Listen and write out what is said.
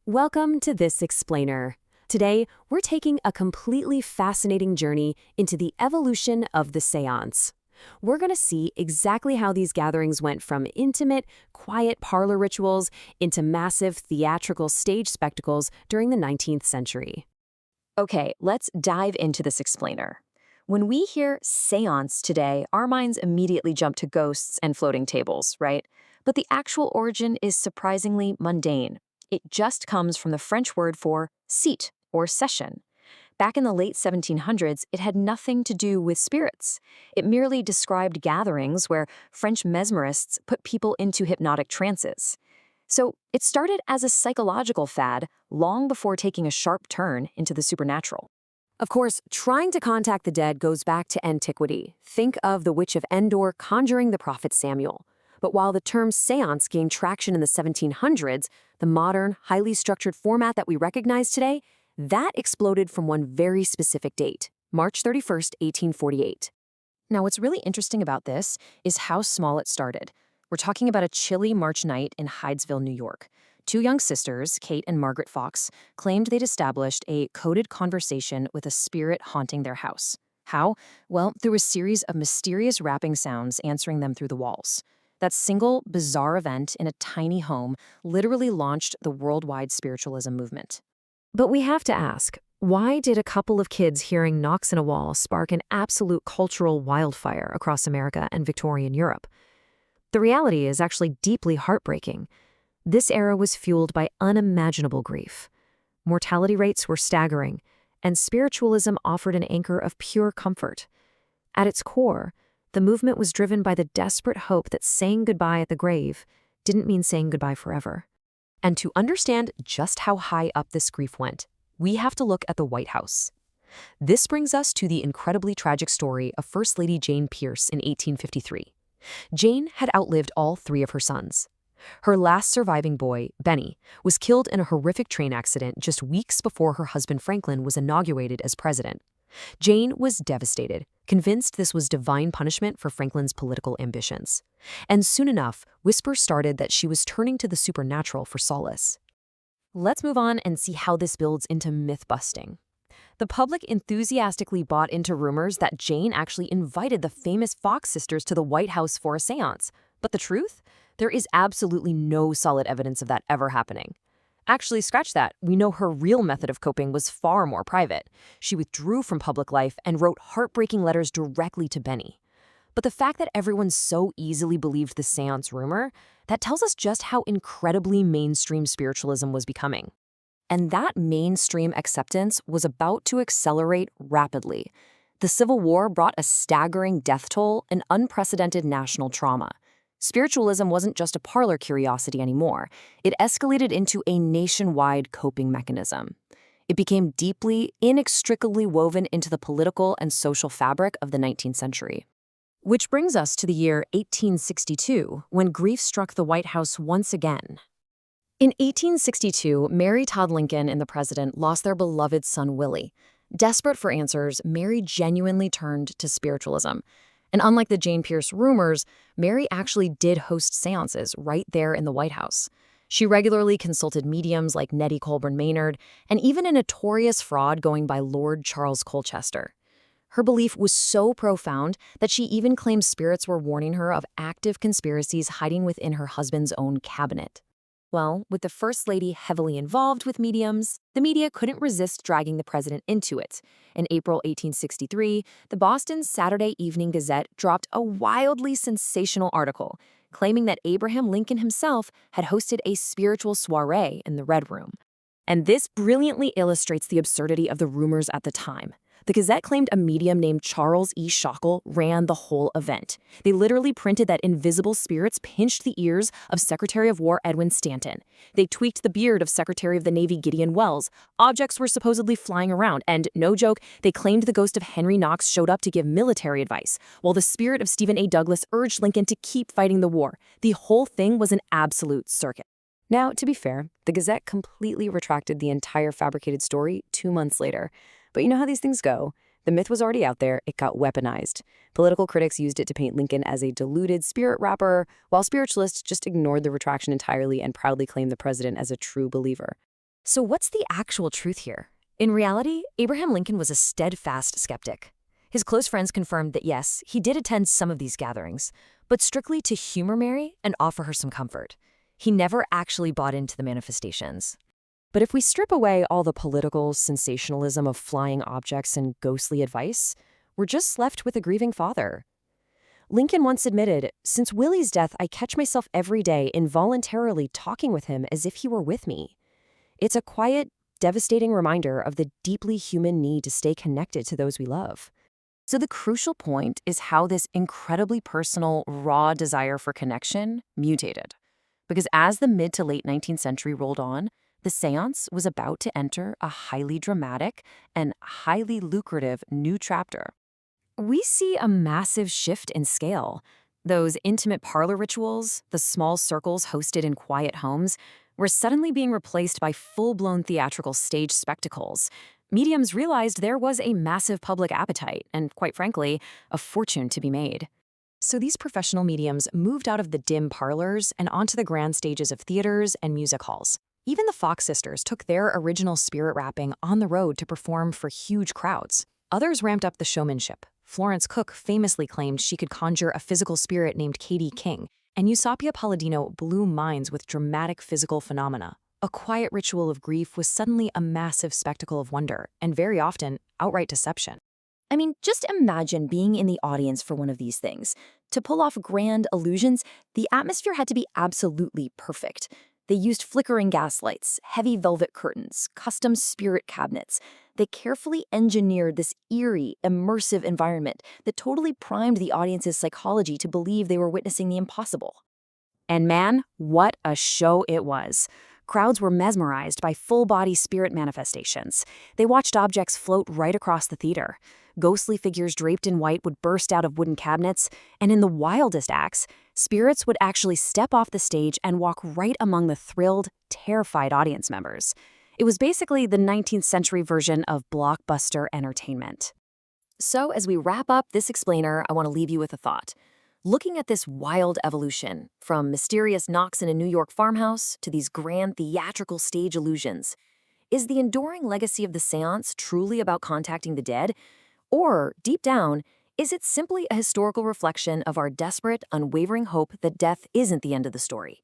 Welcome to This Explainer. Today, we're taking a completely fascinating journey into the evolution of the séance. We're going to see exactly how these gatherings went from intimate, quiet parlor rituals into massive theatrical stage spectacles during the 19th century. Okay, let's dive into this explainer. When we hear séance today, our minds immediately jump to ghosts and floating tables, right? But the actual origin is surprisingly mundane. It just comes from the French word for seat or session. Back in the late 1700s, it had nothing to do with spirits. It merely described gatherings where French mesmerists put people into hypnotic trances. So it started as a psychological fad long before taking a sharp turn into the supernatural. Of course, trying to contact the dead goes back to antiquity. Think of the Witch of Endor conjuring the prophet Samuel. But while the term séance gained traction in the 1700s, the modern, highly structured format that we recognize today, that exploded from one very specific date, March 31st, 1848. Now, what's really interesting about this is how small it started. We're talking about a chilly March night in Hydesville, New York. Two young sisters, Kate and Margaret Fox, claimed they'd established a coded conversation with a spirit haunting their house. How? Well, through a series of mysterious rapping sounds answering them through the walls. That single, bizarre event in a tiny home literally launched the worldwide spiritualism movement. But we have to ask, why did a couple of kids hearing knocks in a wall spark an absolute cultural wildfire across America and Victorian Europe? The reality is actually deeply heartbreaking. This era was fueled by unimaginable grief. Mortality rates were staggering, and spiritualism offered an anchor of pure comfort. At its core, the movement was driven by the desperate hope that saying goodbye at the grave didn't mean saying goodbye forever. And to understand just how high up this grief went, we have to look at the White House. This brings us to the incredibly tragic story of First Lady Jane Pierce in 1853. Jane had outlived all three of her sons. Her last surviving boy, Benny, was killed in a horrific train accident just weeks before her husband Franklin was inaugurated as president. Jane was devastated, convinced this was divine punishment for Franklin's political ambitions. And soon enough, whispers started that she was turning to the supernatural for solace. Let's move on and see how this builds into myth-busting. The public enthusiastically bought into rumors that Jane actually invited the famous Fox sisters to the White House for a séance. But the truth? There is absolutely no solid evidence of that ever happening. Actually, scratch that. We know her real method of coping was far more private. She withdrew from public life and wrote heartbreaking letters directly to Benny. But the fact that everyone so easily believed the séance rumor, that tells us just how incredibly mainstream spiritualism was becoming. And that mainstream acceptance was about to accelerate rapidly. The Civil War brought a staggering death toll and unprecedented national trauma. Spiritualism wasn't just a parlor curiosity anymore. It escalated into a nationwide coping mechanism. It became deeply, inextricably woven into the political and social fabric of the 19th century. Which brings us to the year 1862, when grief struck the White House once again. In 1862, Mary Todd Lincoln and the president lost their beloved son Willie. Desperate for answers, Mary genuinely turned to spiritualism. And unlike the Jane Pierce rumors, Mary actually did host seances right there in the White House. She regularly consulted mediums like Nettie Colburn Maynard and even a notorious fraud going by Lord Charles Colchester. Her belief was so profound that she even claimed spirits were warning her of active conspiracies hiding within her husband's own cabinet. Well, with the First Lady heavily involved with mediums, the media couldn't resist dragging the president into it. In April 1863, the Boston Saturday Evening Gazette dropped a wildly sensational article claiming that Abraham Lincoln himself had hosted a spiritual soiree in the Red Room. And this brilliantly illustrates the absurdity of the rumors at the time. The Gazette claimed a medium named Charles E. Schoeckel ran the whole event. They literally printed that invisible spirits pinched the ears of Secretary of War Edwin Stanton. They tweaked the beard of Secretary of the Navy Gideon Welles. Objects were supposedly flying around, and, no joke, they claimed the ghost of Henry Knox showed up to give military advice, while the spirit of Stephen A. Douglas urged Lincoln to keep fighting the war. The whole thing was an absolute circus. Now, to be fair, the Gazette completely retracted the entire fabricated story 2 months later. But you know how these things go. The myth was already out there, it got weaponized. Political critics used it to paint Lincoln as a deluded spirit rapper, while spiritualists just ignored the retraction entirely and proudly claimed the president as a true believer. So what's the actual truth here? In reality, Abraham Lincoln was a steadfast skeptic. His close friends confirmed that yes, he did attend some of these gatherings, but strictly to humor Mary and offer her some comfort. He never actually bought into the manifestations. But if we strip away all the political sensationalism of flying objects and ghostly advice, we're just left with a grieving father. Lincoln once admitted, "Since Willie's death, I catch myself every day involuntarily talking with him as if he were with me." It's a quiet, devastating reminder of the deeply human need to stay connected to those we love. So the crucial point is how this incredibly personal, raw desire for connection mutated. Because as the mid to late 19th century rolled on, the séance was about to enter a highly dramatic and highly lucrative new chapter. We see a massive shift in scale. Those intimate parlor rituals, the small circles hosted in quiet homes, were suddenly being replaced by full-blown theatrical stage spectacles. Mediums realized there was a massive public appetite and, quite frankly, a fortune to be made. So these professional mediums moved out of the dim parlors and onto the grand stages of theaters and music halls. Even the Fox sisters took their original spirit rapping on the road to perform for huge crowds. Others ramped up the showmanship. Florence Cook famously claimed she could conjure a physical spirit named Katie King, and Eusapia Palladino blew minds with dramatic physical phenomena. A quiet ritual of grief was suddenly a massive spectacle of wonder, and very often, outright deception. I mean, just imagine being in the audience for one of these things. To pull off grand illusions, the atmosphere had to be absolutely perfect. They used flickering gas lights, heavy velvet curtains, custom spirit cabinets. They carefully engineered this eerie, immersive environment that totally primed the audience's psychology to believe they were witnessing the impossible. And man, what a show it was. Crowds were mesmerized by full-body spirit manifestations. They watched objects float right across the theater. Ghostly figures draped in white would burst out of wooden cabinets, and in the wildest acts, spirits would actually step off the stage and walk right among the thrilled, terrified audience members. It was basically the 19th century version of blockbuster entertainment. So as we wrap up this explainer, I want to leave you with a thought. Looking at this wild evolution, from mysterious knocks in a New York farmhouse to these grand theatrical stage illusions, is the enduring legacy of the séance truly about contacting the dead? Or, deep down, is it simply a historical reflection of our desperate, unwavering hope that death isn't the end of the story?